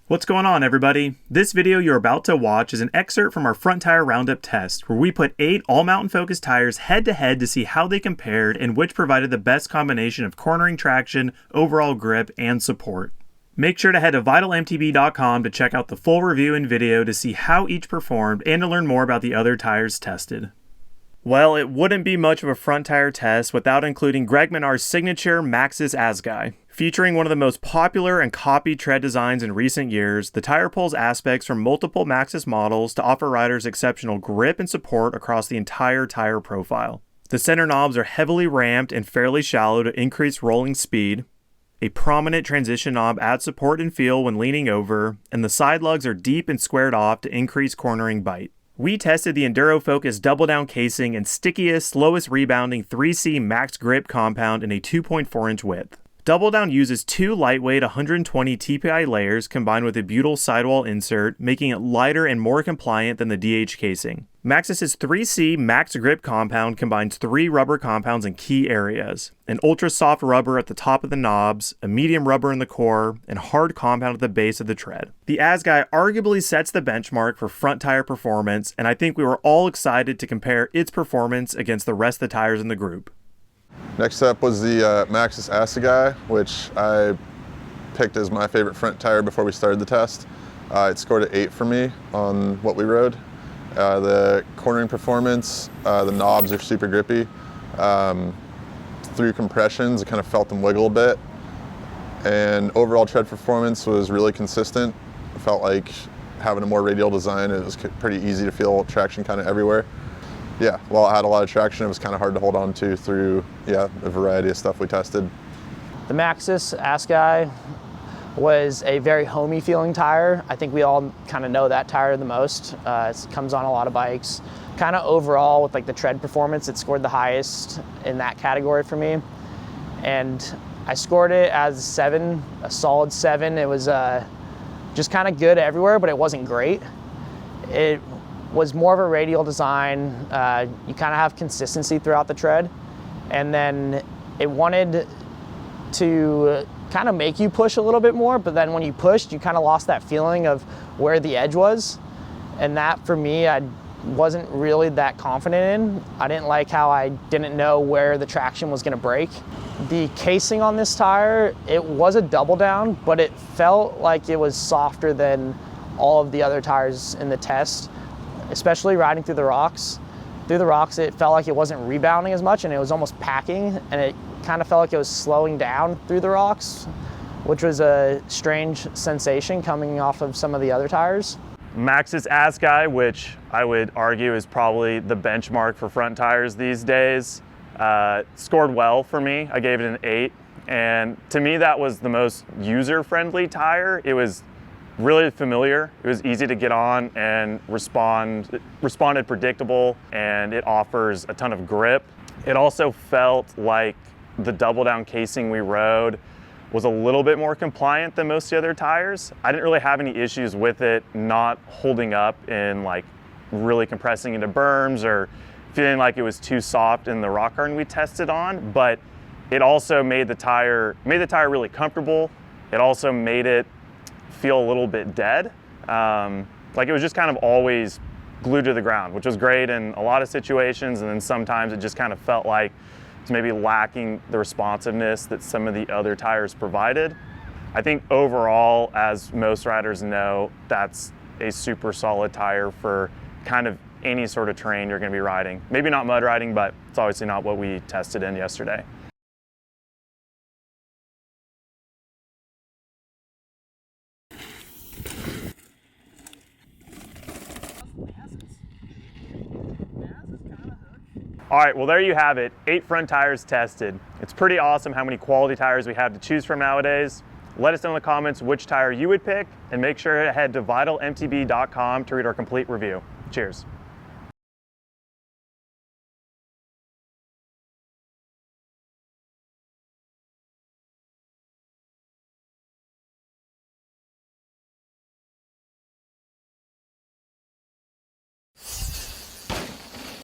What's going on, everybody? This video you're about to watch is an excerpt from our front tire roundup test, where we put 8 all-mountain focused tires head-to-head to see how they compared and which provided the best combination of cornering traction, overall grip, and support. Make sure to head to vitalmtb.com to check out the full review and video to see how each performed and to learn more about the other tires tested. Well, it wouldn't be much of a front tire test without including Greg Minnaar's signature Maxxis Assegai. Featuring one of the most popular and copied tread designs in recent years, the tire pulls aspects from multiple Maxxis models to offer riders exceptional grip and support across the entire tire profile. The center knobs are heavily ramped and fairly shallow to increase rolling speed. A prominent transition knob adds support and feel when leaning over, and the side lugs are deep and squared off to increase cornering bite. We tested the enduro-focused DoubleDown casing and stickiest, lowest rebounding 3C MaxxGrip compound in a 2.4-inch width. DoubleDown uses 2 lightweight 120 TPI layers combined with a butyl sidewall insert, making it lighter and more compliant than the DH casing. Maxxis' 3C MaxxGrip compound combines 3 rubber compounds in key areas: an ultra-soft rubber at the top of the knobs, a medium rubber in the core, and hard compound at the base of the tread. The Assegai arguably sets the benchmark for front tire performance, and I think we were all excited to compare its performance against the rest of the tires in the group. Next up was the Maxxis Assegai, which I picked as my favorite front tire before we started the test. It scored an 8 for me on what we rode. The cornering performance, the knobs are super grippy. Through compressions, I kind of felt them wiggle a bit. And overall tread performance was really consistent. I felt like having a more radial design, it was pretty easy to feel traction kind of everywhere. Yeah, while it had a lot of traction, it was kind of hard to hold on to through, a variety of stuff we tested. The Maxxis Assegai was a very homey feeling tire. I think we all kind of know that tire the most. It comes on a lot of bikes. Kind of overall with like the tread performance, it scored the highest in that category for me. And I scored it as a solid 7. It was just kind of good everywhere, but it wasn't great. It was more of a radial design. You kind of have consistency throughout the tread, and then it wanted to kind of make you push a little bit more, but then when you pushed, you kind of lost that feeling of where the edge was, and that for me, I wasn't really that confident in. I didn't like how I didn't know where the traction was going to break. The casing on this tire, it was a DoubleDown, but it felt like it was softer than all of the other tires in the test. Especially riding through the rocks. Through the rocks, it felt like it wasn't rebounding as much, and it was almost packing, and it kind of felt like it was slowing down through the rocks, which was a strange sensation coming off of some of the other tires. Maxxis Assegai, which I would argue is probably the benchmark for front tires these days, scored well for me. I gave it an 8, and to me that was the most user-friendly tire. It was really familiar. It was easy to get on and responded predictable, and it offers a ton of grip. It also felt like the DoubleDown casing we rode was a little bit more compliant than most of the other tires. I didn't really have any issues with it not holding up in like really compressing into berms or feeling like it was too soft in the rock garden we tested on, but it also made the tire really comfortable. It also made it feel a little bit dead. Like it was just kind of always glued to the ground, which was great in a lot of situations, and then sometimes it just kind of felt like it's maybe lacking the responsiveness that some of the other tires provided. I think overall, as most riders know, that's a super solid tire for kind of any sort of terrain you're going to be riding. Maybe not mud riding, but it's obviously not what we tested in yesterday. All right, well there you have it, 8 front tires tested. It's pretty awesome how many quality tires we have to choose from nowadays. Let us know in the comments which tire you would pick, and make sure to head to vitalmtb.com to read our complete review. Cheers.